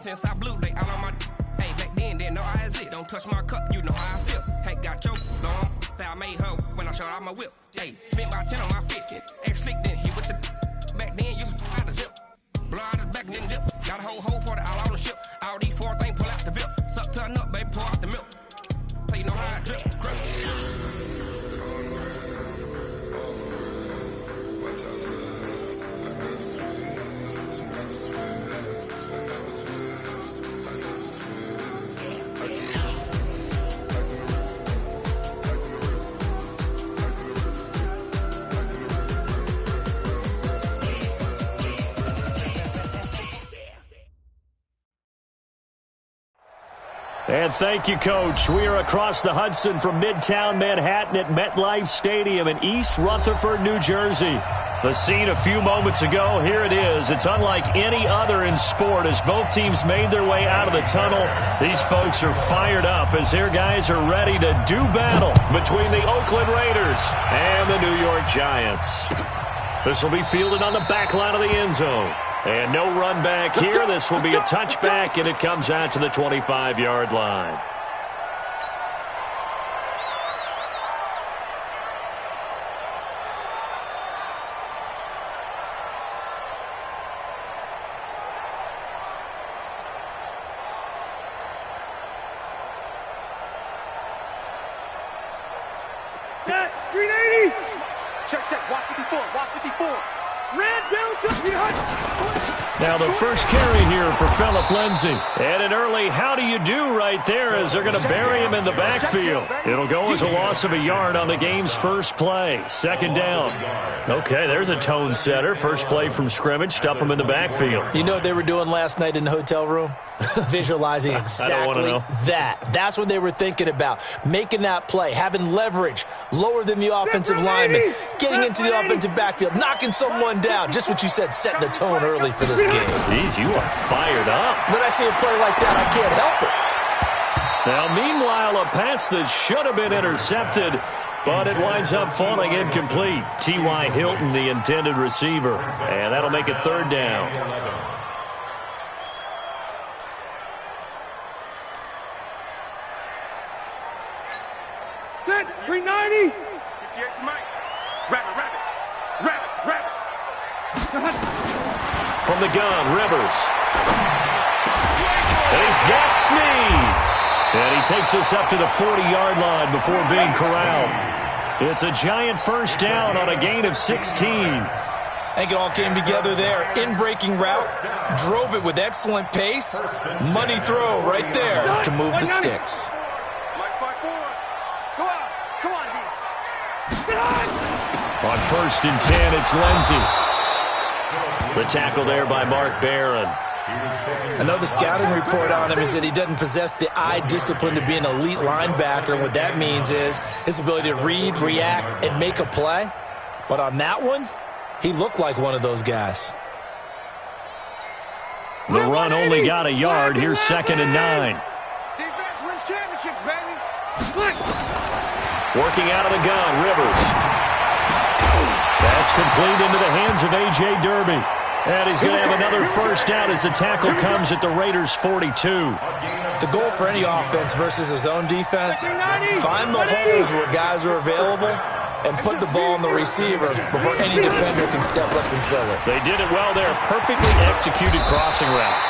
since I blew, they all on my. Hey, back then, didn't know I exist. Don't touch my cup, you know how I sip. Hey, got your long. I made her when I showed out my whip. Hey, spent about 10 on my fit. Ex-slick, then hit with the. Back then, used to out the zip. Blow out his back, then dip. Got a whole party all on the ship. All these four things, pull out the VIP. Suck to a nut, baby, pour out the milk. So you know how I drip. And thank you, Coach. We are across the Hudson from Midtown Manhattan at MetLife Stadium in East Rutherford, New Jersey. The scene a few moments ago, here it is. It's unlike any other in sport as both teams made their way out of the tunnel. These folks are fired up as their guys are ready to do battle between the Oakland Raiders and the New York Giants. This will be fielded on the back line of the end zone. And no run back here. This will be a touchback, and it comes out to the 25-yard line. Set, 380. Check, walk 54, walk 54. Ran down to Now the first carry here for Phillip Lindsay. And an early how do you do right there as they're going to bury him in the backfield. It'll go as a loss of a yard on the game's first play. Second down. Okay, there's a tone setter. First play from scrimmage. Stuff him in the backfield. You know what they were doing last night in the hotel room? Visualizing exactly that. That's what they were thinking about. Making that play, having leverage, lower than the offensive lineman, getting into the offensive backfield, knocking someone down. Just what you said, setting the tone early for this game. Jeez, you are fired up. When I see a play like that, I can't help it. Now, meanwhile, a pass that should have been intercepted, but it winds up falling incomplete. T.Y. Hilton, the intended receiver. And that'll make it third down. Set, 390. Rabbit. From the gun, Rivers. And he's got Snead. And he takes us up to the 40-yard line before being corralled. It's a giant first down on a gain of 16. I think it all came together there. In-breaking route, drove it with excellent pace. Money throw right there to move the sticks. On first and 10, it's Lindsay. The tackle there by Mark Barron. I know the scouting report on him is that he doesn't possess the eye discipline to be an elite linebacker. And what that means is his ability to read, react, and make a play. But on that one, he looked like one of those guys. The run only got a yard. Here's second and 9. Defense wins championships, baby. Working out of the gun, Rivers. That's complete into the hands of A.J. Derby. And he's going to have another first down as the tackle comes at the Raiders' 42. The goal for any offense versus his own defense, find the holes where guys are available and put the ball on the receiver before any defender can step up and fill it. They did it well there. Perfectly executed crossing route.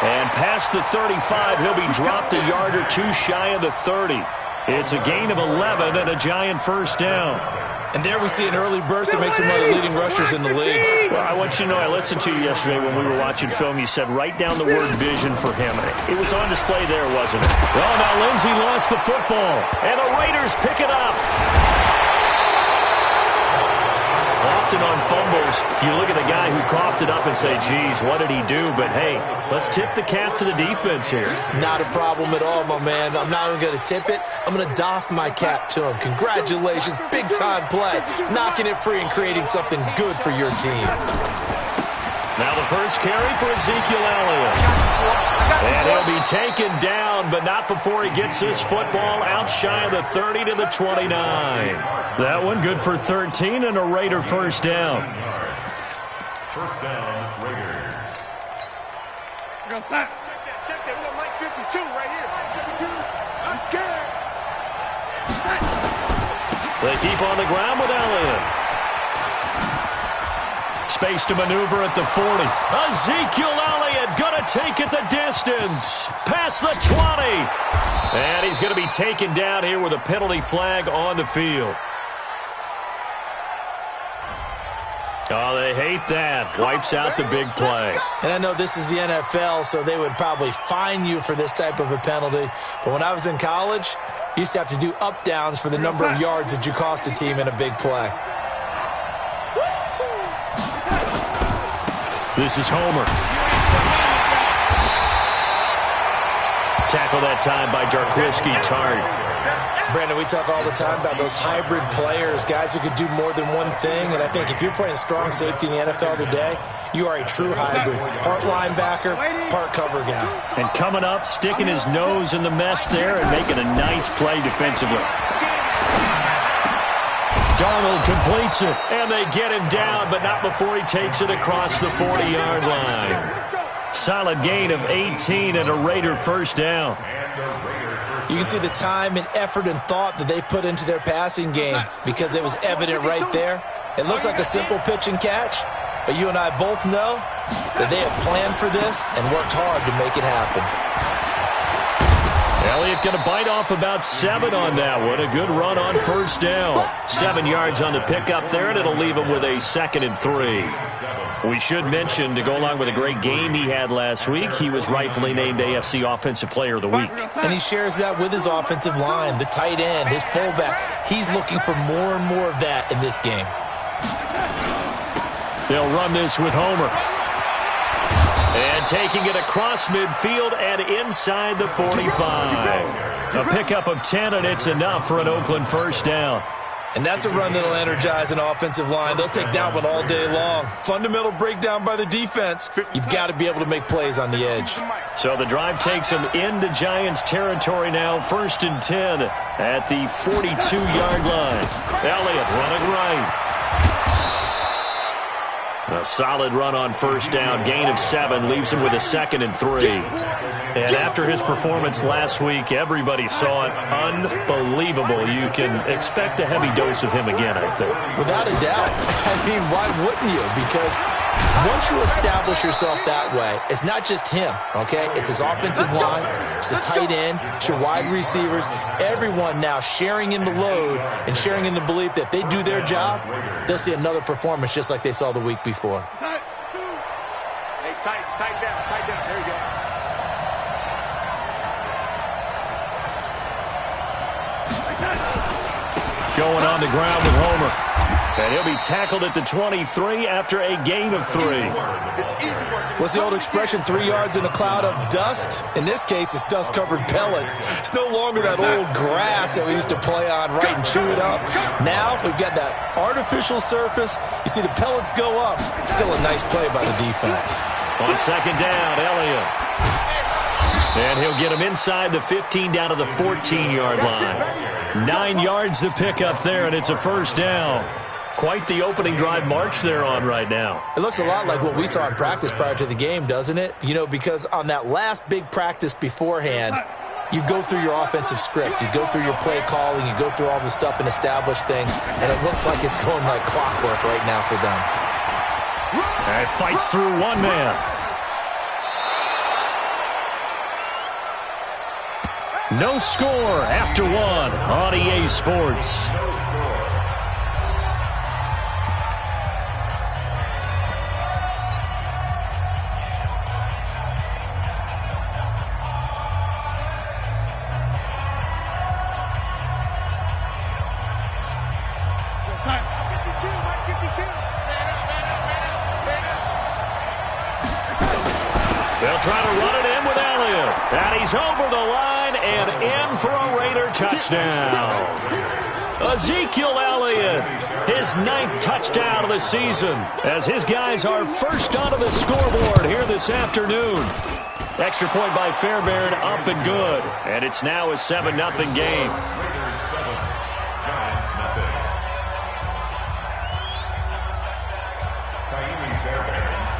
And past the 35, he'll be dropped a yard or two shy of the 30. It's a gain of 11 and a giant first down. And there we see an early burst that makes him one of the leading rushers in the league. Well, I want you to know, I listened to you yesterday when we were watching film. You said write down the word vision for him. It was on display there, wasn't it? Well, now Lindsay lost the football, and the Raiders pick it up. Often on fumbles, you look at the guy who coughed it up and say, geez, what did he do? But, hey, let's tip the cap to the defense here. Not a problem at all, my man. I'm not even going to tip it. I'm going to doff my cap to him. Congratulations. Big-time play. Knocking it free and creating something good for your team. Now the first carry for Ezekiel Elliott. And he'll be taken down, but not before he gets this football out shy of the 30 to the 29. That one good for 13 and a Raider first down. First down, Raiders. Go, set. Check that. We got Mike 52 right here. I'm scared. They keep on the ground with Elliott. Space to maneuver at the 40. Ezekiel Elliott going to take it the distance. Past the 20. And he's going to be taken down here with a penalty flag on the field. Oh, they hate that. Wipes out the big play. And I know this is the NFL, so they would probably fine you for this type of a penalty. But when I was in college, you used to have to do up-downs for the number of yards that you cost a team in a big play. This is Homer. Tackle that time by Jarquiski Tart. Brandon, we talk all the time about those hybrid players, guys who could do more than one thing. And I think if you're playing strong safety in the NFL today, you are a true hybrid. Part linebacker, part cover guy. And coming up, sticking his nose in the mess there and making a nice play defensively. Darnold completes it, and they get him down, but not before he takes it across the 40-yard line. Solid gain of 18 and a Raider first down. You can see the time and effort and thought that they put into their passing game because it was evident right there. It looks like a simple pitch and catch, but you and I both know that they have planned for this and worked hard to make it happen. Elliott going to bite off about 7 on that one. A good run on first down. 7 yards on the pickup there, and it'll leave him with a 2nd and 3. We should mention, to go along with a great game he had last week, he was rightfully named AFC Offensive Player of the Week. And he shares that with his offensive line, the tight end, his fullback. He's looking for more and more of that in this game. They'll run this with Homer. And taking it across midfield and inside the 45. A pickup of 10, and it's enough for an Oakland first down. And that's a run that'll energize an offensive line. They'll take that one all day long. Fundamental breakdown by the defense. You've got to be able to make plays on the edge. So the drive takes them into Giants territory now. 1st and 10 at the 42-yard line. Elliott running right. A solid run on first down. Gain of 7 leaves him with a 2nd and 3. And after his performance last week, everybody saw it. Unbelievable. You can expect a heavy dose of him again, I think. Without a doubt. I mean, why wouldn't you? Because once you establish yourself that way, it's not just him, okay? It's his offensive line, it's the tight end, it's your wide receivers, everyone now sharing in the load and sharing in the belief that they do their job, they'll see another performance just like they saw the week before. Hey, tight down. There you go. Going on the ground with Homer. And he'll be tackled at the 23 after a gain of 3. What's the old expression, 3 yards in a cloud of dust? In this case, it's dust-covered pellets. It's no longer that old grass that we used to play on, right, and chew it up. Now we've got that artificial surface. You see the pellets go up. Still a nice play by the defense. On 2nd down, Elliott. And he'll get him inside the 15 down to the 14-yard line. 9 yards to pick up there, and it's a first down. Quite the opening drive march they're on right now. It looks a lot like what we saw in practice prior to the game, doesn't it? You know, because on that last big practice beforehand, you go through your offensive script. You go through your play calling. You go through all the stuff and establish things. And it looks like it's going like clockwork right now for them. And it fights through one man. No score after 1 on EA Sports. They'll try to run it in with Elliott. And he's over the line and in for a Raider touchdown. Ezekiel Elliott, his 9th touchdown of the season, as his guys are first onto the scoreboard here this afternoon. Extra point by Fairbairn, up and good. And it's now a 7-0 game.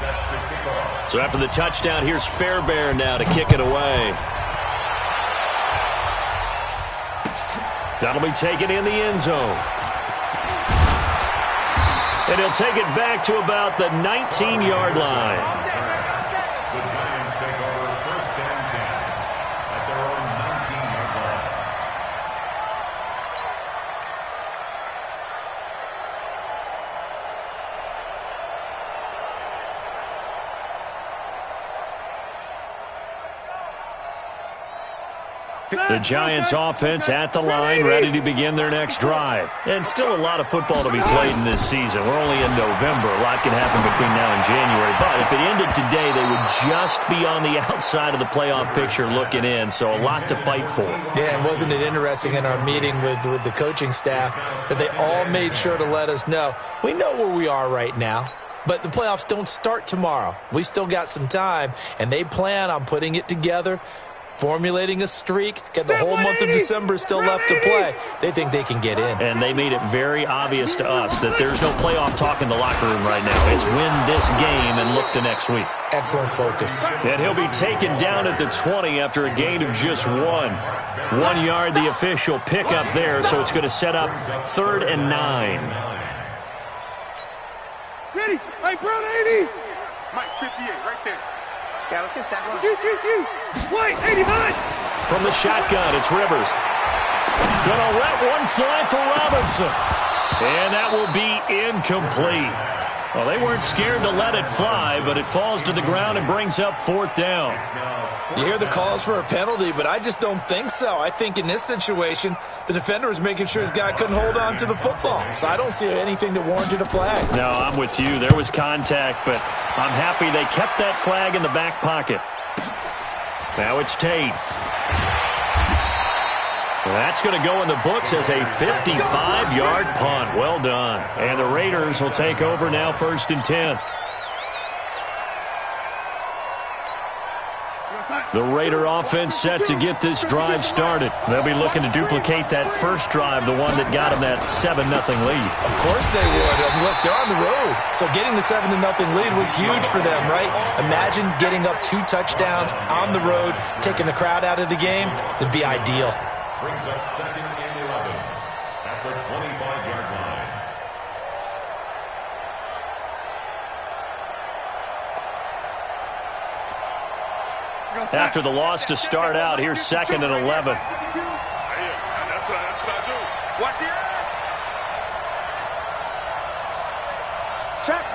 Set to kick off. So after the touchdown, here's Fairbairn now to kick it away. That'll be taken in the end zone. And he'll take it back to about the 19-yard line. The Giants take over 1st and 10 at their own 19-yard line. The Giants offense at the line, ready to begin their next drive. And still a lot of football to be played in this season. We're only in November. A lot can happen between now and January. But if it ended today, they would just be on the outside of the playoff picture looking in. So a lot to fight for. Yeah, and wasn't it interesting in our meeting with the coaching staff that they all made sure to let us know, we know where we are right now. But the playoffs don't start tomorrow. We still got some time, and they plan on putting it together, formulating a streak, get the whole month of December still left to play. They think they can get in. And they made it very obvious to us that there's no playoff talk in the locker room right now. It's win this game and look to next week. Excellent focus. And he'll be taken down at the 20 after a gain of just 1. 1 yard, the official pickup there, so it's going to set up 3rd and 9. Ready? Hey, Brown 80. Mike 58, right there. Yeah, let's get second. White, 89. From the shotgun, it's Rivers. Gonna let one fly for Robinson. And that will be incomplete. Well, they weren't scared to let it fly, but it falls to the ground and brings up 4th down. You hear the calls for a penalty, but I just don't think so. I think in this situation, the defender was making sure his guy couldn't hold on to the football. So I don't see anything that warranted a flag. No, I'm with you. There was contact, but I'm happy they kept that flag in the back pocket. Now it's Tate. That's going to go in the books as a 55-yard punt. Well done. And the Raiders will take over now 1st and 10. The Raider offense set to get this drive started. They'll be looking to duplicate that first drive, the one that got them that 7-0 lead. Of course they would. Look, they're on the road. So getting the 7-0 lead was huge for them, right? Imagine getting up 2 touchdowns on the road, taking the crowd out of the game. It'd be ideal. Brings up 2nd and 11 at the 25-yard line. After the loss to start out, here's 2nd and 11. That's what I do. Watch the check.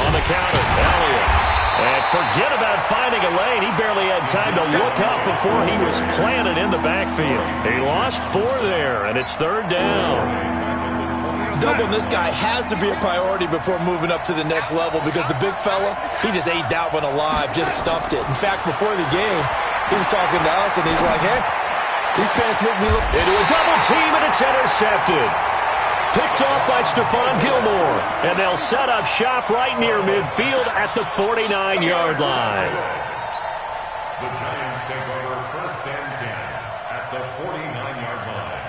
On the counter, Elliott. And forget about finding a lane. He barely had time to look up before he was planted in the backfield. He lost 4 there, and it's 3rd down. Doubling this guy has to be a priority before moving up to the next level because the big fella, he just ate that one alive, just stuffed it. In fact, before the game, he was talking to us, and he's like, hey, these pants make me look... Into a double team, and it's intercepted. Picked off by Stephon Gilmore. And they'll set up shop right near midfield at the 49-yard line. The Giants take over 1st and 10 at the 49-yard line.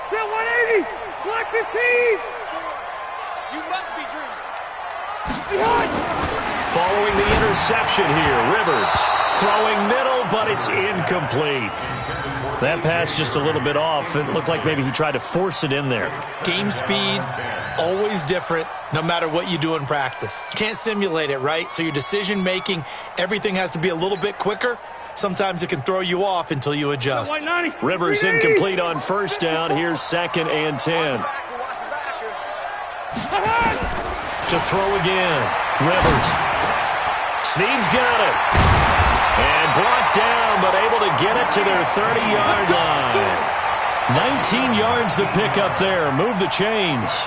Still 180. Block 15. You must be dreaming. Following the interception here, Rivers throwing middle, but it's incomplete. That pass just a little bit off. It looked like maybe he tried to force it in there. Game speed, always different, no matter what you do in practice. You can't simulate it, right? So your decision-making, everything has to be a little bit quicker. Sometimes it can throw you off until you adjust. Rivers incomplete on 1st down. Here's 2nd and 10. To throw again. Rivers. Snead's got it. And brought down, but able to get it to their 30-yard line. 19 yards the pickup there. Move the chains.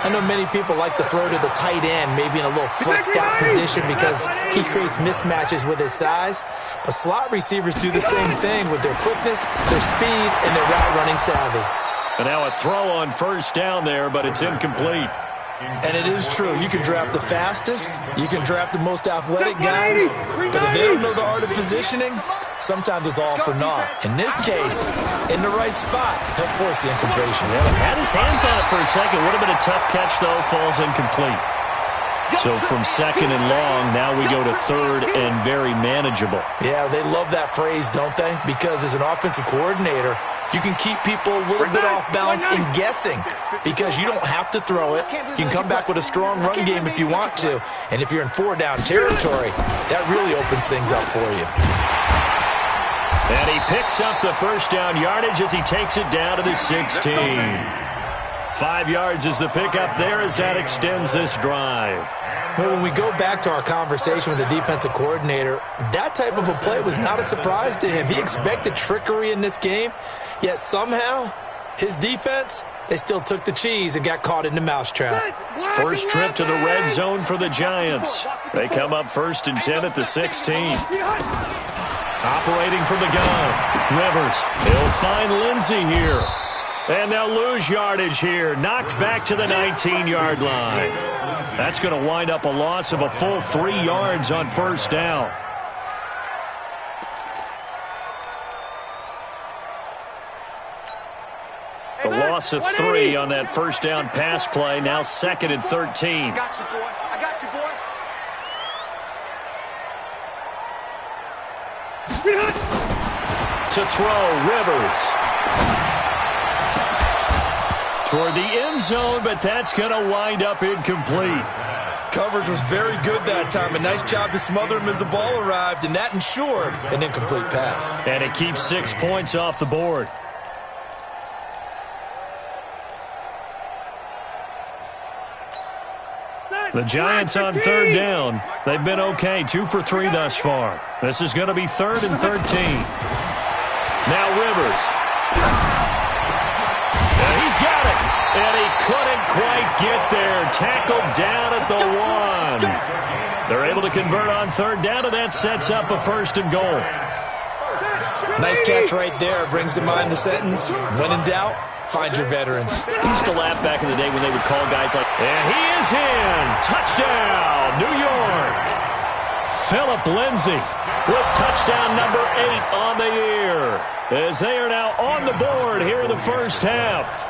I know many people like to throw to the tight end, maybe in a little flexed out position because he creates mismatches with his size. But slot receivers do the same thing with their quickness, their speed, and their route running savvy. And now a throw on 1st down there, but it's incomplete. And it is true. You can draft the fastest. You can draft the most athletic guys. But if they don't know the art of positioning, sometimes it's all for naught. In this case, in the right spot, he'll force the incompletion. Yeah, had his hands on it for a second. Would have been a tough catch, though. Falls incomplete. So from second and long, now we go to third and very manageable. Yeah, they love that phrase, don't they? Because as an offensive coordinator, you can keep people a little bit off balance in guessing because you don't have to throw it. You can come back with a strong run game if you want to. And if you're in 4-down territory, that really opens things up for you. And he picks up the first down yardage as he takes it down to the 16. 5 yards is the pickup there as that extends this drive. Well, when we go back to our conversation with the defensive coordinator, that type of a play was not a surprise to him. He expected trickery in this game, yet somehow his defense, they still took the cheese and got caught in the mousetrap. First trip to the red zone for the Giants. They come up 1st and 10 at the 16. Operating from the gun, Rivers. He'll find Lindsey here. And they'll lose yardage here. Knocked back to the 19-yard line. That's going to wind up a loss of a full 3 yards on first down. The loss of 3 on that first down pass play. Now 2nd and 13. I got you, boy. I got you, boy. To throw, Rivers. Toward the end zone, but that's going to wind up incomplete. Coverage was very good that time. A nice job to smother him as the ball arrived, and that ensured an incomplete pass. And it keeps 6 points off the board. The Giants on 3rd down. They've been okay, 2 for 3 thus far. This is going to be 3rd and 13. Now Rivers. And he's got it. And he couldn't quite get there. Tackled down at the 1. They're able to convert on 3rd down, and that sets up a 1st and goal. Nice catch right there. Brings to mind the sentence, when in doubt, find your veterans. I used to laugh back in the day when they would call guys like, and he is in. Touchdown, New York. Philip Lindsay with touchdown number 8 on the year, as they are now on the board here in the first half.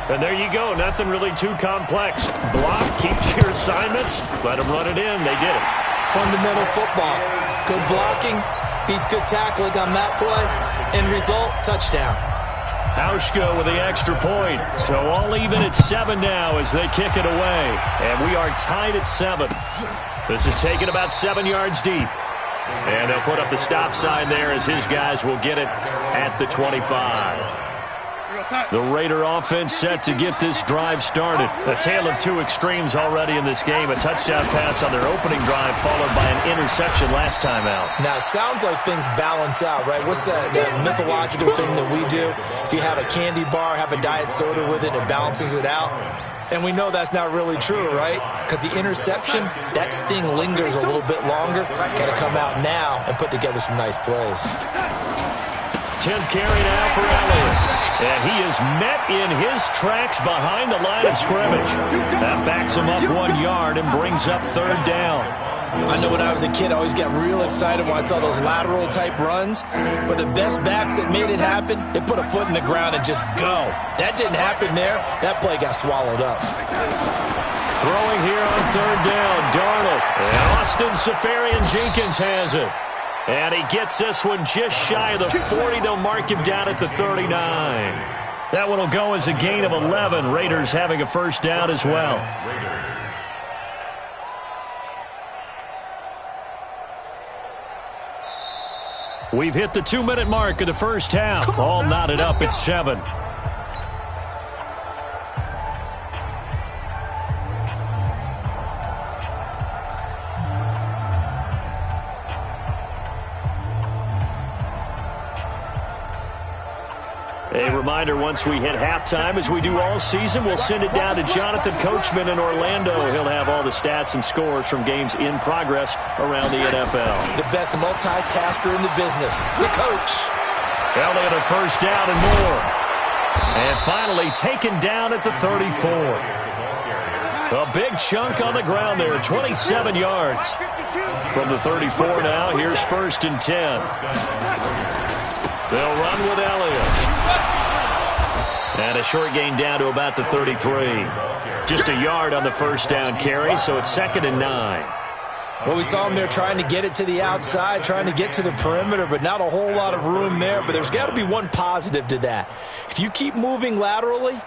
And there you go. Nothing really too complex. Block, keep your assignments, let them run it in. They did it. Fundamental football. Good blocking beats good tackling on that play. End result, touchdown. Hauschka with the extra point. So all even at 7 now as they kick it away. And we are tied at 7. This is taken about 7 yards deep. And they'll put up the stop sign there as his guys will get it at the 25. The Raider offense set to get this drive started. A tale of 2 extremes already in this game. A touchdown pass on their opening drive followed by an interception last time out. Now, it sounds like things balance out, right? What's that mythological thing that we do? If you have a candy bar, have a diet soda with it, it balances it out. And we know that's not really true, right? Because the interception, that sting lingers a little bit longer. Got to come out now and put together some nice plays. 10th carry now for Elliott. And he is met in his tracks behind the line of scrimmage. That backs him up 1 yard and brings up 3rd down. I know when I was a kid, I always got real excited when I saw those lateral-type runs. But the best backs that made it happen, they put a foot in the ground and just go. That didn't happen there. That play got swallowed up. Throwing here on 3rd down, Darnold. And Austin Seferian-Jenkins has it. And he gets this one just shy of the 40. They'll mark him down at the 39. That one will go as a gain of 11. Raiders having a first down as well. We've hit the 2-minute mark of the first half. All knotted up at 7. A reminder, once we hit halftime, as we do all season, we'll send it down to Jonathan Coachman in Orlando. He'll have all the stats and scores from games in progress around the NFL. The best multitasker in the business, the coach. Elliott a first down and more. And finally taken down at the 34. A big chunk on the ground there, 27 yards. From the 34 now, here's 1st and 10. They'll run with Elliott. And a short gain down to about the 33. Just a yard on the first down carry, so it's 2nd and 9. Well, we saw him there trying to get it to the outside, trying to get to the perimeter, but not a whole lot of room there. But there's got to be one positive to that. If you keep moving laterally,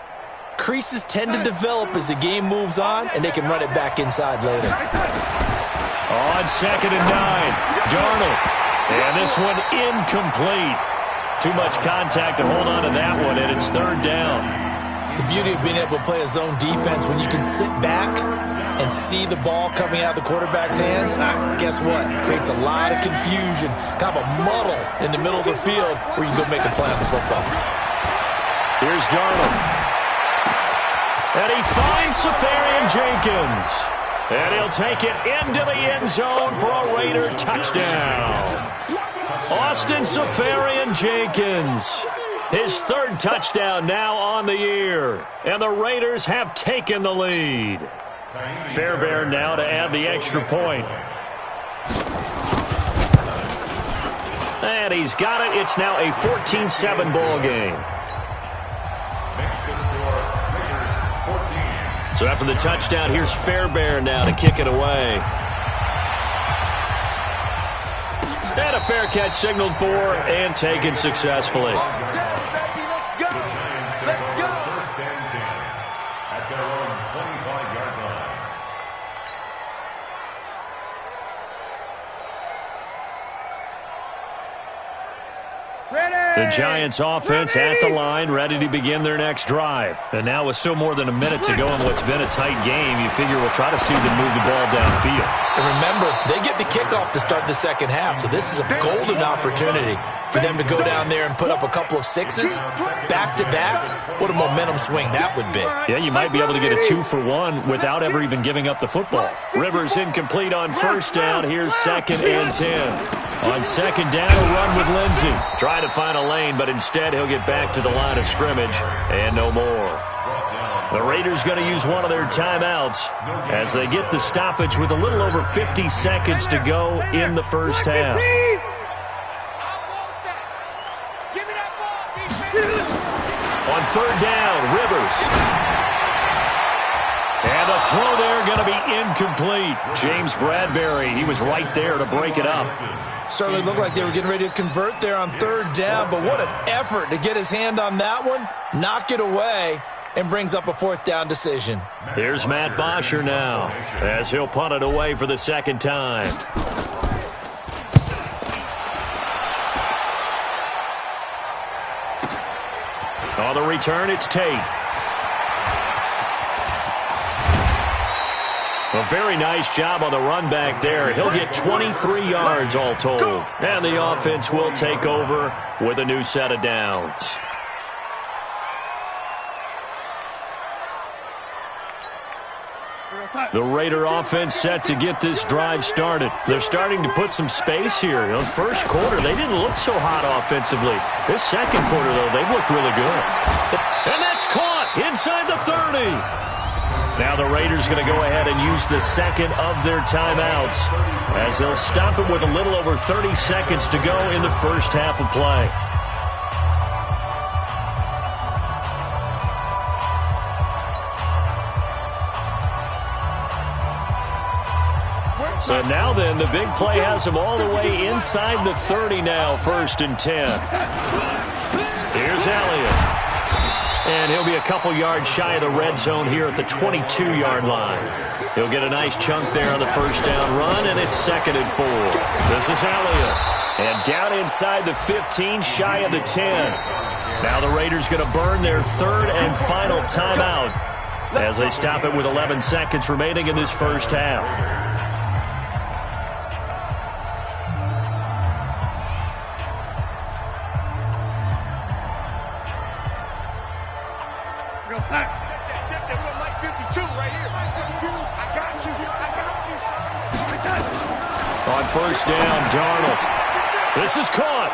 creases tend to develop as the game moves on, and they can run it back inside later. On 2nd and 9, Darnold. And this one incomplete. Too much contact to hold on to that one, and it's 3rd down. The beauty of being able to play a zone defense, when you can sit back and see the ball coming out of the quarterback's hands, guess what? Creates a lot of confusion, kind of a muddle in the middle of the field where you can go make a play on the football. Here's Darnold. And he finds Safarian Jenkins. And he'll take it into the end zone for a Raider touchdown. Austin Safarian Jenkins. His 3rd touchdown now on the year. And the Raiders have taken the lead. Fairbairn now to add the extra point. And he's got it. It's now a 14-7 ball game. So after the touchdown, here's Fairbairn now to kick it away. And a fair catch signaled for and taken successfully. The Giants offense at the line, ready to begin their next drive. And now with still more than a minute to go in what's been a tight game, you figure we'll try to see them move the ball downfield. And remember, they get the kickoff to start the second half, so this is a golden opportunity for them to go down there and put up a couple of sixes back-to-back. What a momentum swing that would be. Yeah, you might be able to get a 2-for-1 without ever even giving up the football. Rivers incomplete on 1st down. Here's 2nd and 10. On 2nd down, a run with Lindsey. Try to find a lane, but instead he'll get back to the line of scrimmage and no more. The Raiders going to use one of their timeouts as they get the stoppage with a little over 50 seconds to go in the first half. On 3rd down, Rivers. And the throw there going to be incomplete. James Bradbury, he was right there to break it up. Certainly looked like they were getting ready to convert there on 3rd down, but what an effort to get his hand on that one, knock it away, and brings up a 4th down decision. Here's Matt Bosher now as he'll punt it away for the 2nd time. On the return, it's Tate. A very nice job on the run back there. He'll get 23 yards all told. And the offense will take over with a new set of downs. The Raider offense set to get this drive started. They're starting to put some space here. In the first quarter, they didn't look so hot offensively. This second quarter, though, they've looked really good. And that's caught inside the 30. Now the Raiders going to go ahead and use the 2nd of their timeouts as they'll stop it with a little over 30 seconds to go in the first half of play. So now then, the big play has him all the way inside the 30 now, 1st and 10. Here's Elliott. And he'll be a couple yards shy of the red zone here at the 22-yard line. He'll get a nice chunk there on the 1st down run, and it's 2nd and 4. This is Elliott. And down inside the 15, shy of the 10. Now the Raiders going to burn their 3rd and final timeout as they stop it with 11 seconds remaining in this first half. On 1st down, Darnold. This is caught.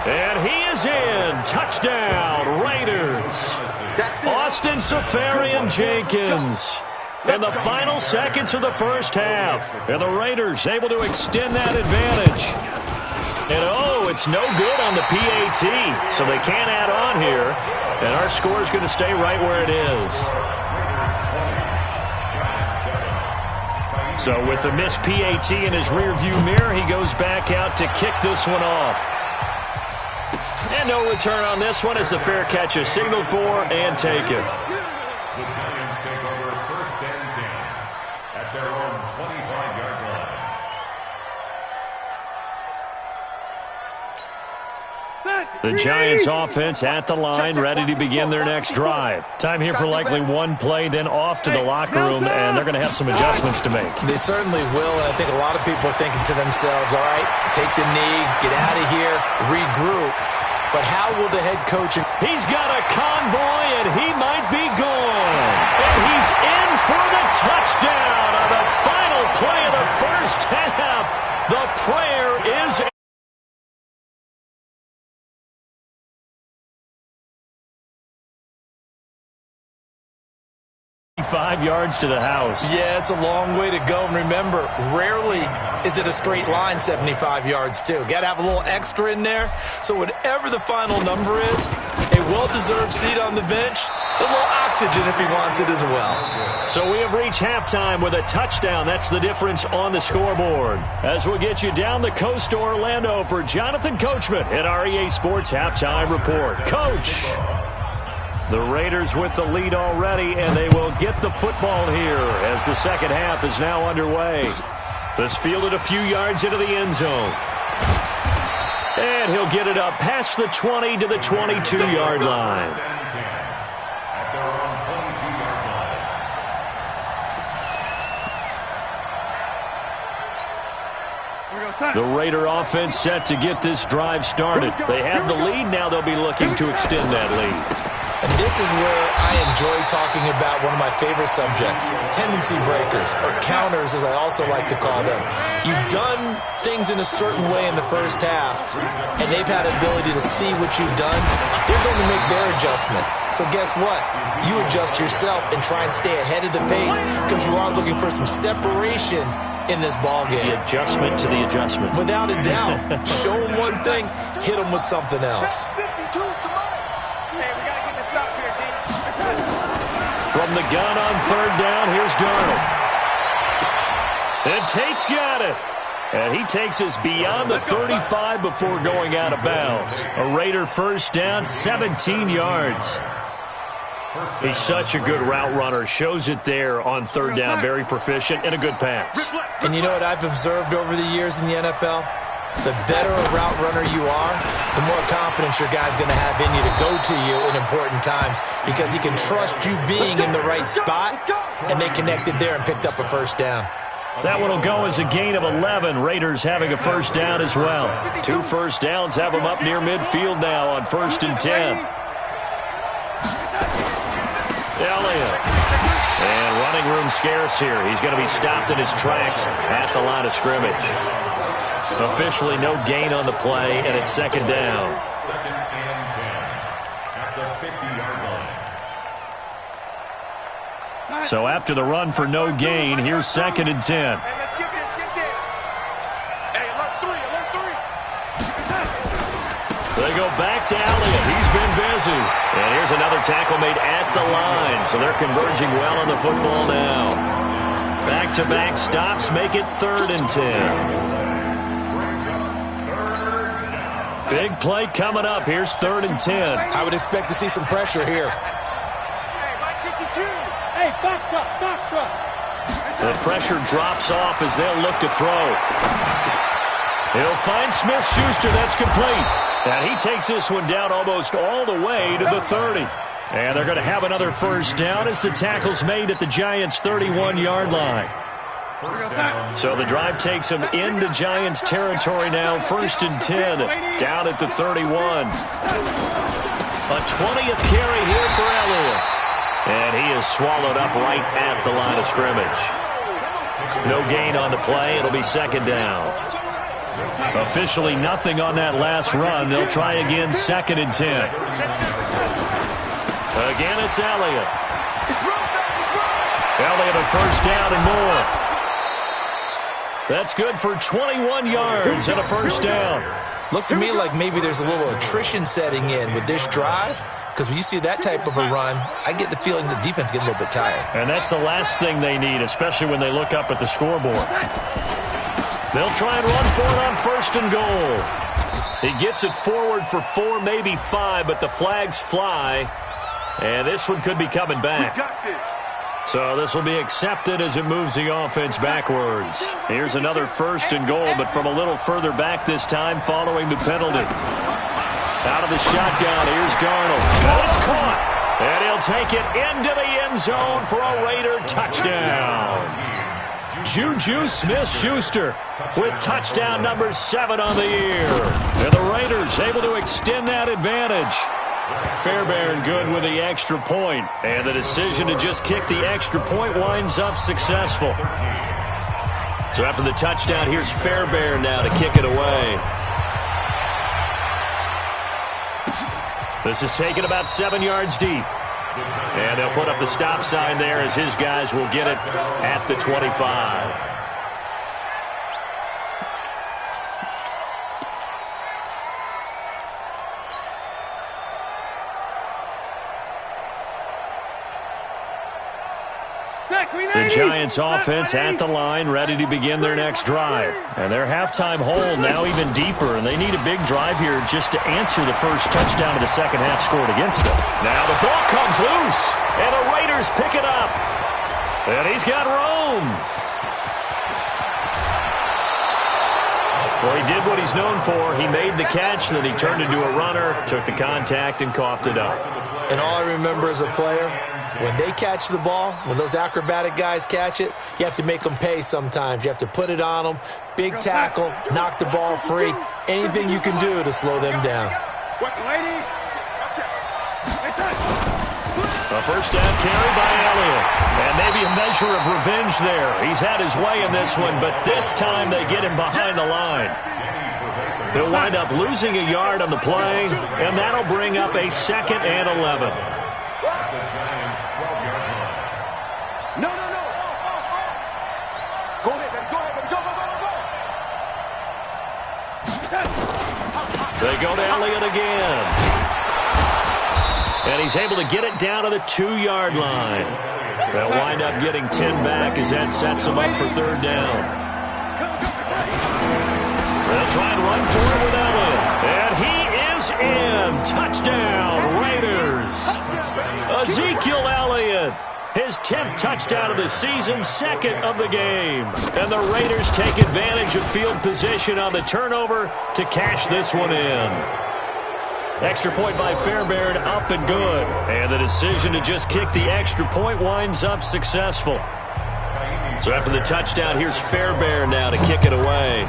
And he is in. Touchdown, Raiders. Austin Safarian Jenkins. in the final seconds of the first half. And the Raiders able to extend that advantage. And, oh, it's no good on the PAT, so they can't add on here. And our score is going to stay right where it is. So with the missed PAT in his rearview mirror, he goes back out to kick this one off. And no return on this one as the fair catch is signaled for and taken. The Giants take over 1st and 10 at their own 25-yard line. The Giants offense at the line, ready to begin their next drive. Time here for likely one play, then off to the locker room, and they're going to have some adjustments to make. They certainly will, and I think a lot of people are thinking to themselves, all right, take the knee, get out of here, regroup. But how will the head coach... He's got a convoy, and he might be gone. And he's in for the touchdown on the final play of the first half. The prayer is... 5 yards to the house. Yeah, it's a long way to go. And remember, rarely is it a straight line 75 yards, too. Got to have a little extra in there. So whatever the final number is, a well-deserved seat on the bench, a little oxygen if he wants it as well. So we have reached halftime with a touchdown. That's the difference on the scoreboard. As we'll get you down the coast to Orlando for Jonathan Coachman at our EA Sports Halftime Report. Coach! The Raiders with the lead already, and they will get the football here as the second half is now underway. This fielded a few yards into the end zone. And he'll get it up past the 20 to the 22-yard line. At their own 22-yard line. The Raider offense set to get this drive started. They have the lead. Now they'll be looking to extend that lead. And this is where I enjoy talking about one of my favorite subjects, tendency breakers, or counters as I also like to call them. You've done things in a certain way in the first half, and they've had ability to see what you've done. They're going to make their adjustments. So guess what? You adjust yourself and try and stay ahead of the pace because you are looking for some separation in this ball game. The adjustment to the adjustment. Without a doubt. Show them one thing, hit them with something else. From the gun on third down, here's Darnold. And Tate's got it. And he takes us beyond the 35 before going out of bounds. A Raider first down, 17 yards. He's such a good route runner. Shows it there on third down. Very proficient and a good pass. And you know what I've observed over the years in the NFL? The better a route runner you are, the more confidence your guy's going to have in you to go to you in important times because he can trust you being in the right spot, and they connected there and picked up a first down. That one will go as a gain of 11. Raiders having a first down as well. 2 first downs have them up near midfield now on 1st and 10. Elliott. And running room scarce here. He's going to be stopped in his tracks at the line of scrimmage. Officially no gain on the play, and it's second down. 2nd and 10 at the 50-yard line. So after the run for no gain, here's 2nd and 10. Hey, let's get this, get this. Hey, alert 3. They go back to Elliott. He's been busy. And here's another tackle made at the line. So they're converging well on the football now. Back-to-back stops make it 3rd and 10. Big play coming up. Here's 3rd and 10. I would expect to see some pressure here. Hey, Mike 52. Hey, box truck. The pressure drops off as they'll look to throw. He'll find Smith-Schuster. That's complete. And he takes this one down almost all the way to the 30. And they're going to have another first down as the tackle's made at the Giants' 31-yard line. So the drive takes him into Giants territory now. 1st and 10, down at the 31. A 20th carry here for Elliott. And he is swallowed up right at the line of scrimmage. No gain on the play. It'll be 2nd down. Officially nothing on that last run. They'll try again, 2nd and 10. Again, it's Elliott. Elliott a first down and more. That's good for 21 yards and a first down. Looks to me like maybe there's a little attrition setting in with this drive, because when you see that type of a run, I get the feeling the defense getting a little bit tired. And that's the last thing they need, especially when they look up at the scoreboard. They'll try and run for it on first and goal. He gets it forward for 4, maybe 5, but the flags fly. And this one could be coming back. So this will be accepted as it moves the offense backwards. Here's another first and goal, but from a little further back this time following the penalty. Out of the shotgun, here's Darnold. Oh, it's caught. And he'll take it into the end zone for a Raider touchdown. Juju Smith-Schuster with touchdown number 7 on the year. And the Raiders able to extend that advantage. Fairbairn good with the extra point, and the decision to just kick the extra point winds up successful. So after the touchdown, here's Fairbairn now to kick it away. This is taken about 7 yards deep. And they'll put up the stop sign there as his guys will get it at the 25. The Giants offense at the line, ready to begin their next drive. And their halftime hole now even deeper, and they need a big drive here just to answer the first touchdown of the second half scored against them. Now the ball comes loose, and the Raiders pick it up. And he's got room. Well, he did what he's known for. He made the catch, then he turned into a runner, took the contact, and coughed it up. And all I remember as a player, when they catch the ball, when those acrobatic guys catch it, you have to make them pay sometimes. You have to put it on them, big tackle, knock the ball free, anything you can do to slow them down. A first down carry by Elliott. And maybe a measure of revenge there. He's had his way in this one, but this time they get him behind the line. He'll wind up losing a yard on the play, and that'll bring up a 2nd and 11. No. Go ahead, baby. Go. They go to Elliott again. And he's able to get it down to the 2-yard line. They'll wind up getting 10 back as that sets them up for 3rd down. They'll try and run for it with Elliott. And he is in. Touchdown, Raiders. Ezekiel Elliott. His 10th touchdown of the season, 2nd of the game. And the Raiders take advantage of field position on the turnover to cash this one in. Extra point by Fairbairn, up and good. And the decision to just kick the extra point winds up successful. So after the touchdown, here's Fairbairn now to kick it away.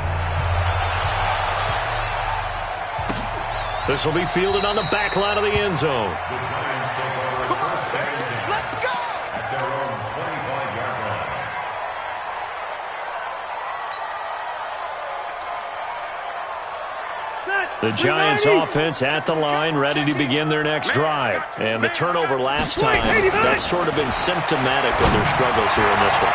This will be fielded on the back line of the end zone. The Giants offense at the line, ready to begin their next drive. And the turnover last time, that's sort of been symptomatic of their struggles here in this one.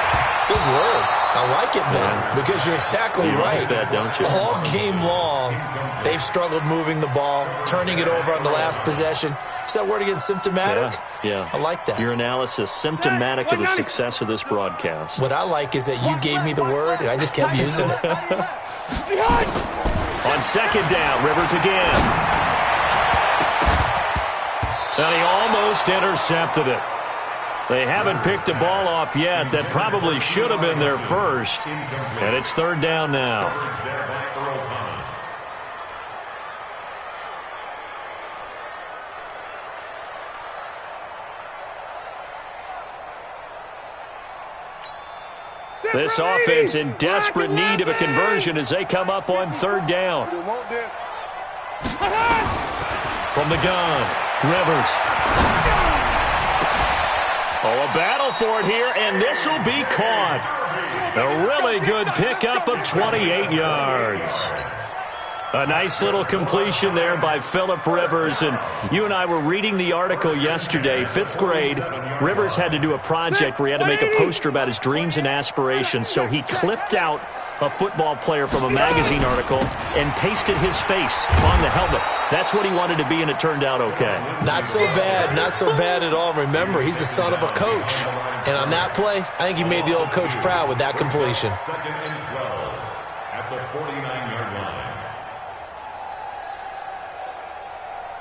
Good word. I like it, man, because you're exactly right. You like that, don't you? All game long, they've struggled moving the ball, turning it over on the last possession. Is that word again, symptomatic? Yeah. I like that. Your analysis, symptomatic of the success of this broadcast. What I like is that you gave me the word, and I just kept using it. On 2nd down, Rivers again. And he almost intercepted it. They haven't picked a ball off yet. That probably should have been their first. And it's 3rd down now. This offense in desperate need of a conversion as they come up on 3rd down. From the gun, Rivers. Oh, a battle for it here, and this will be caught. A really good pickup of 28 yards. A nice little completion there by Phillip Rivers. And you and I were reading the article yesterday, 5th grade. Rivers had to do a project where he had to make a poster about his dreams and aspirations. So he clipped out a football player from a magazine article and pasted his face on the helmet. That's what he wanted to be, and it turned out okay. Not so bad. Not so bad at all. Remember, he's the son of a coach. And on that play, I think he made the old coach proud with that completion. 2nd and 12 at the 49-yard line.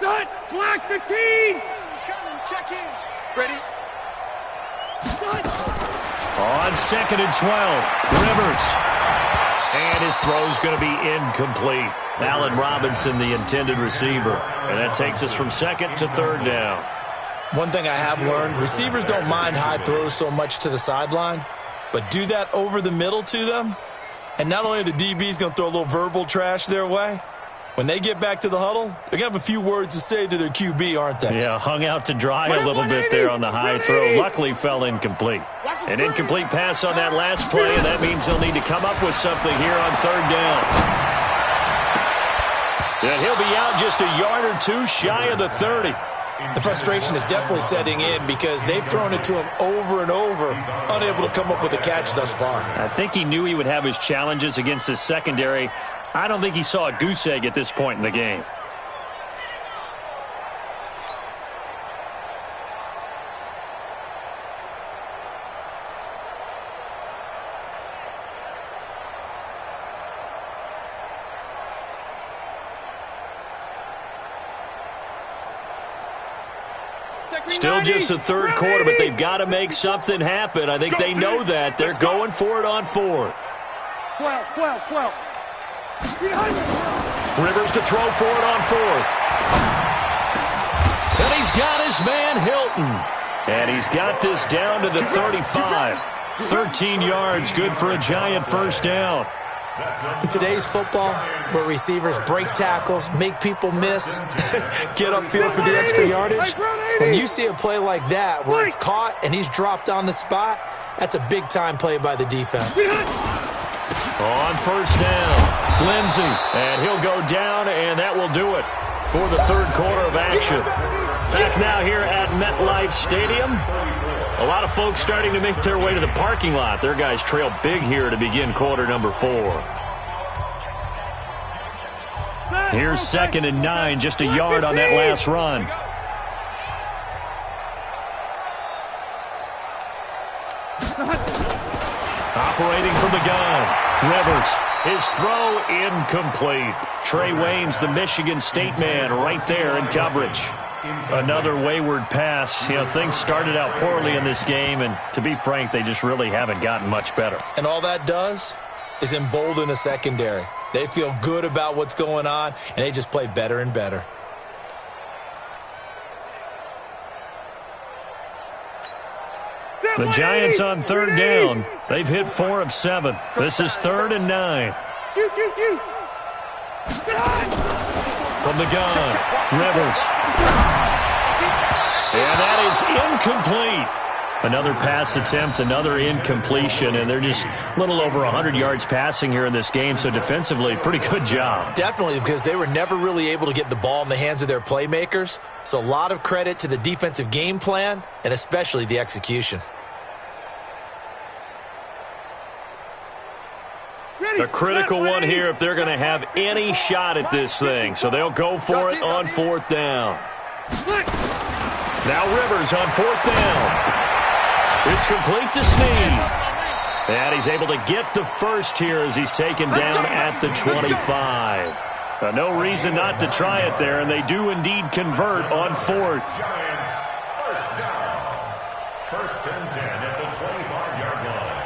Done. Clock 15. He's coming. Check in. Ready? Done. On 2nd and 12, Rivers. And his throw's going to be incomplete. Allen Robinson, the intended receiver. And that takes us from 2nd to 3rd down. One thing I have learned, receivers don't mind high throws so much to the sideline, but do that over the middle to them, and not only are the DBs going to throw a little verbal trash their way, when they get back to the huddle, they're going to have a few words to say to their QB, aren't they? Yeah, hung out to dry a little bit there on the high throw. Luckily fell incomplete. An incomplete pass on that last play, and that means they'll need to come up with something here on 3rd down. And he'll be out just a yard or two shy of the 30. The frustration is definitely setting in because they've thrown it to him over and over, unable to come up with a catch thus far. I think he knew he would have his challenges against his secondary. I don't think he saw a goose egg at this point in the game. Still just the 3rd quarter, but they've got to make something happen. I think they know that. They're going for it on 4th. 12. Rivers to throw for it on 4th. And he's got his man Hilton. And he's got this down to the 35. 13 yards, good for a Giant first down. In today's football, where receivers break tackles, make people miss, get upfield for the extra yardage, when you see a play like that where it's caught and he's dropped on the spot, that's a big-time play by the defense. On 1st down, Lindsey, and he'll go down, and that will do it for the 3rd quarter of action. Back now here at MetLife Stadium. A lot of folks starting to make their way to the parking lot. Their guys trail big here to begin quarter number 4. Here's 2nd and 9, just a yard on that last run. Operating from the gun, Rivers. His throw incomplete. Trey Waynes, the Michigan State man, right there in coverage. Another wayward pass. You know, things started out poorly in this game, and to be frank, they just really haven't gotten much better. And all that does is embolden a secondary. They feel good about what's going on, and they just play better and better. The Giants on 3rd down. They've hit 4 of 7. This is 3rd and 9. From the gun, Rivers. And that is incomplete. Another pass attempt, another incompletion, and they're just a little over 100 yards passing here in this game, so defensively, pretty good job. Definitely, because they were never really able to get the ball in the hands of their playmakers, so a lot of credit to the defensive game plan, and especially the execution. A critical one here if they're going to have any shot at this thing, so they'll go for it on 4th down. Now Rivers on 4th down. It's complete to Snead. And he's able to get the first here as he's taken down at the 25. No reason not to try it there, and they do indeed convert on 4th. Giants, first down. 1st and 10 at the 25-yard line.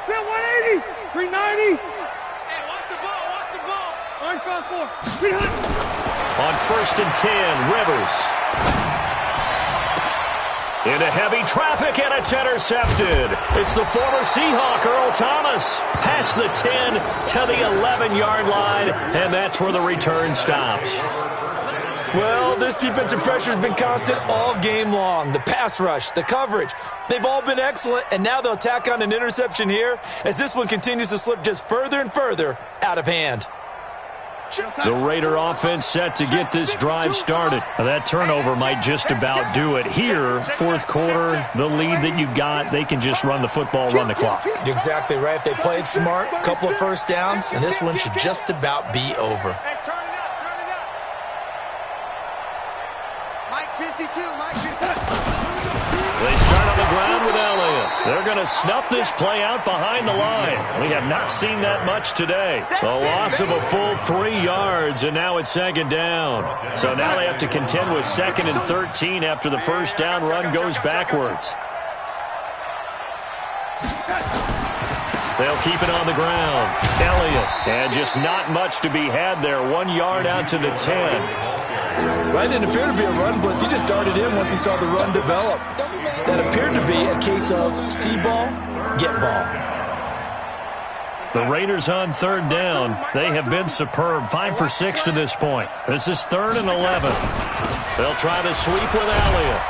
Bill 180, 390. Hey, watch the ball. Orange foul 4. 300. On 1st and 10, Rivers. Into heavy traffic, and it's intercepted. It's the former Seahawk, Earl Thomas. Past the 10 to the 11-yard line, and that's where the return stops. Well, this defensive pressure has been constant all game long. The pass rush, the coverage, they've all been excellent, and now they'll tack on an interception here as this one continues to slip just further and further out of hand. The Raider offense set to get this drive started. Now, that turnover might just about do it. Here, fourth quarter, the lead that you've got, they can just run the football, run the clock. You're exactly right. They played smart, a couple of first downs, and this one should just about be over. Hey, turn it up. Mike 52, Mike 52. They start on the ground with Elliott. They're going to snuff this play out behind the line. We have not seen that much today. The loss of a full 3 yards, and now it's second down. So now they have to contend with 2nd and 13 after the first down run goes backwards. They'll keep it on the ground. Elliott, and just not much to be had there. 1 yard out to the 10. Right, didn't appear to be a run blitz. He just darted in once he saw the run develop. That appeared to be a case of see ball, get ball. The Raiders on third down. They have been superb. 5 for 6 to this point. This is 3rd and 11. They'll try to sweep with Elliott.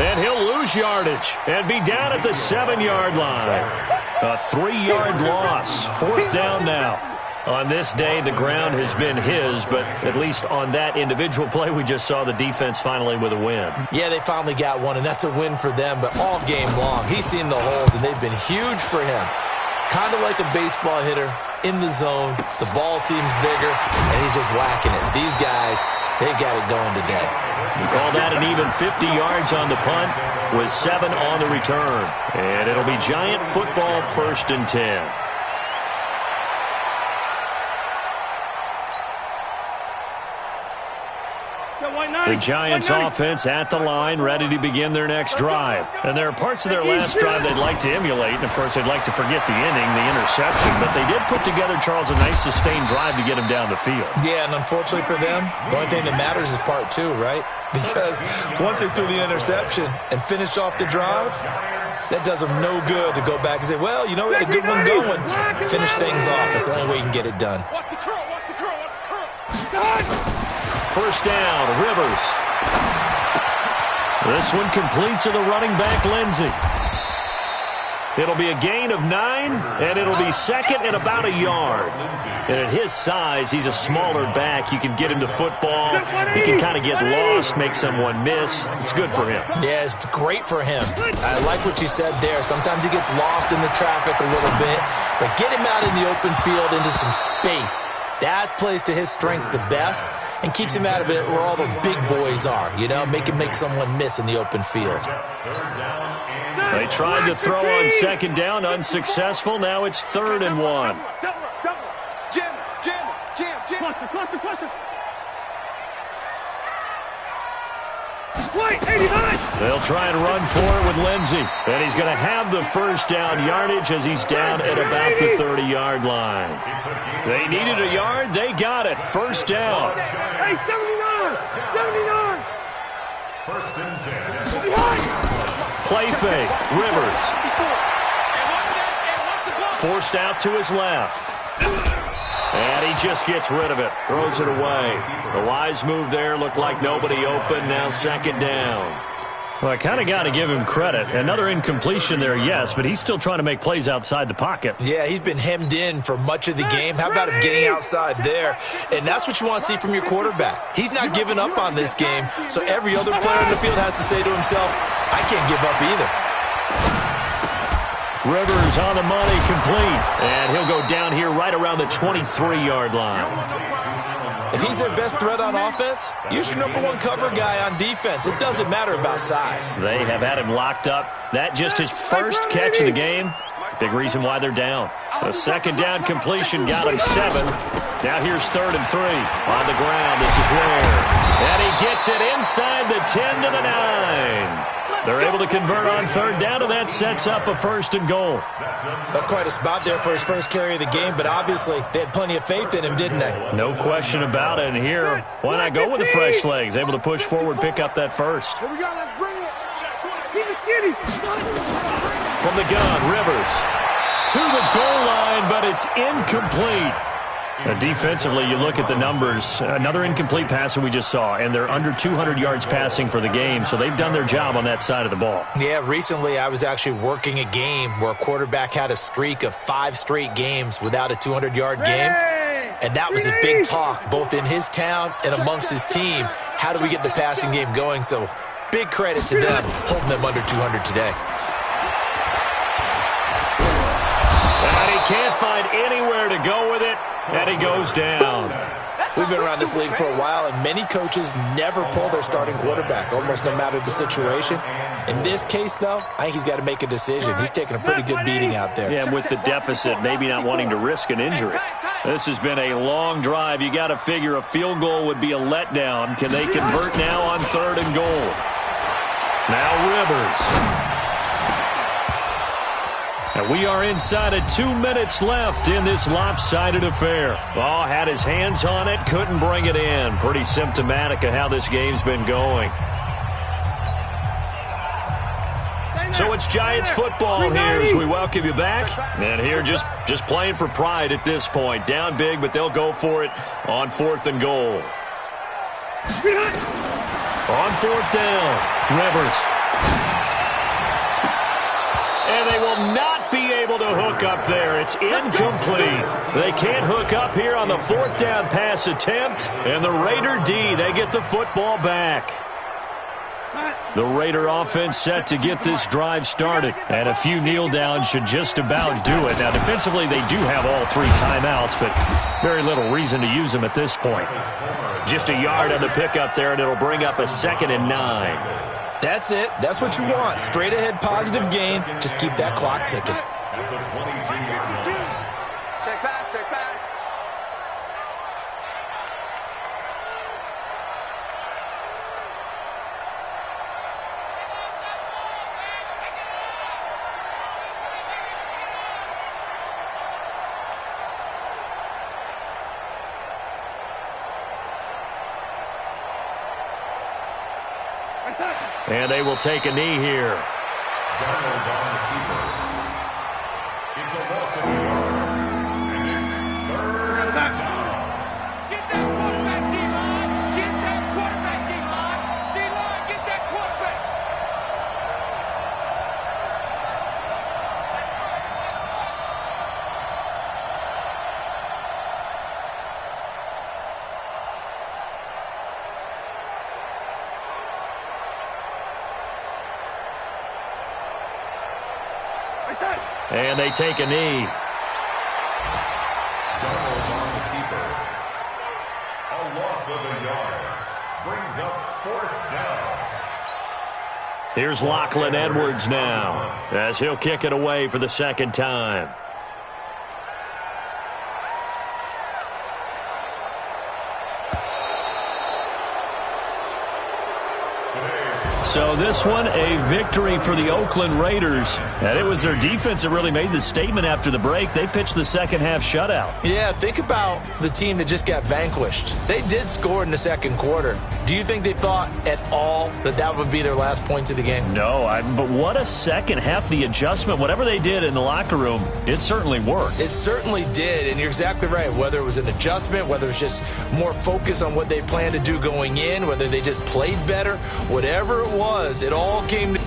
And he'll lose yardage and be down at the 7-yard line. A 3-yard loss. 4th down now. On this day, the ground has been his, but at least on that individual play, we just saw the defense finally with a win. Yeah, they finally got one, and that's a win for them, but all game long, he's seen the holes, and they've been huge for him. Kind of like a baseball hitter in the zone. The ball seems bigger, and he's just whacking it. These guys, they got it going today. We call that an even 50 yards on the punt with 7 on the return. And it'll be Giant football 1st and 10. The Giants offense at the line, ready to begin their next drive. And there are parts of their last drive they'd like to emulate, and of course they'd like to forget the inning, the interception, but they did put together, Charles, a nice sustained drive to get him down the field. Yeah, and unfortunately for them, the only thing that matters is part 2, right? Because once they threw the interception and finished off the drive, that does them no good to go back and say, well, you know, we had a good one going. Finish things off. That's the only way you can get it done. Watch the curl, watch the curl, watch the curl. First down, Rivers. This one complete to the running back, Lindsey. It'll be a gain of 9, and it'll be 2nd and about a yard. And at his size, he's a smaller back. You can get him to football. He can kind of get lost, make someone miss. It's good for him. Yeah, it's great for him. I like what you said there. Sometimes he gets lost in the traffic a little bit, but get him out in the open field into some space. That plays to his strengths the best and keeps him out of it where all the big boys are, you know, make someone miss in the open field. They tried to throw on 2nd down, unsuccessful. Now it's 3rd and 1. Cluster. Wait, 89! They'll try and run for it with Lindsey. And he's going to have the first down yardage as he's down at about the 30-yard line. They needed a yard. They got it. First down. Hey, 79! 79! 1st and 10. Play fake. Rivers. Forced out to his left. And he just gets rid of it. Throws it away. The wise move there. Looked like nobody open. Now 2nd down. Well, I kind of got to give him credit. Another incompletion there, yes, but he's still trying to make plays outside the pocket. Yeah, he's been hemmed in for much of the game. How about him getting outside there? And that's what you want to see from your quarterback. He's not giving up on this game, so every other player in the field has to say to himself, I can't give up either. Rivers on the money, complete. And he'll go down here right around the 23-yard line. If he's their best threat on offense, use your #1 cover guy on defense. It doesn't matter about size. They have had him locked up. That just his first catch of the game. Big reason why they're down. A 2nd down completion got him 7. Now here's 3rd and 3. On the ground, this is Ware. And he gets it inside the 10 to the 9. They're able to convert on 3rd down, and that sets up a 1st and goal. That's quite a spot there for his first carry of the game, but obviously they had plenty of faith in him, didn't they? No question about it. And here, why not go with the fresh legs? Able to push forward, pick up that first. Here we go, let's bring it. Keep it skinny. From the gun, Rivers to the goal line, but it's incomplete. Defensively, you look at the numbers. Another incomplete passer we just saw, and they're under 200 yards passing for the game, so they've done their job on that side of the ball. Yeah, recently I was actually working a game where a quarterback had a streak of 5 straight games without a 200-yard game, and that was a big talk both in his town and amongst his team. How do we get the passing game going? So big credit to them holding them under 200 today. And he can't find anywhere to go with it, and he goes down. We've been around this league for a while, and many coaches never pull their starting quarterback, almost no matter the situation. In this case, though, I think he's got to make a decision. He's taking a pretty good beating out there. Yeah, and with the deficit, maybe not wanting to risk an injury. This has been a long drive. You got to figure a field goal would be a letdown. Can they convert now on 3rd and goal? Now Rivers. And we are inside of 2 minutes left in this lopsided affair. Oh, had his hands on it, couldn't bring it in. Pretty symptomatic of how this game's been going. So it's Giants football here as we welcome you back. And here just playing for pride at this point. Down big, but they'll go for it on 4th and goal. On 4th down, Rivers. And they will not be able to hook up there. It's incomplete. They can't hook up here on the 4th down pass attempt. And the Raider D, they get the football back. The Raider offense set to get this drive started. And a few kneel downs should just about do it. Now, defensively, they do have all 3 timeouts, but very little reason to use them at this point. Just a yard on the pickup there, and it'll bring up a 2nd and 9. That's it. That's what you want. Straight ahead positive gain. Just keep that clock ticking. Check back, check back. And they will take a knee here. It's a loss of a yard. And it's 3rd down. Get that quarterback, D-line. Get that quarterback, D-line. D-line, get that quarterback. And they take a knee. Doubles on the keeper. A loss of a yard. Brings up 4th down. Here's Lachlan Edwards now as he'll kick it away for the 2nd time. So this one, a victory for the Oakland Raiders. And it was their defense that really made the statement after the break. They pitched the second half shutout. Yeah, think about the team that just got vanquished. They did score in the 2nd quarter. Do you think they thought at all that that would be their last points of the game? No, but what a second half. The adjustment, whatever they did in the locker room, it certainly worked. It certainly did, and you're exactly right. Whether it was an adjustment, whether it was just more focus on what they planned to do going in, whether they just played better, whatever it was, it all came to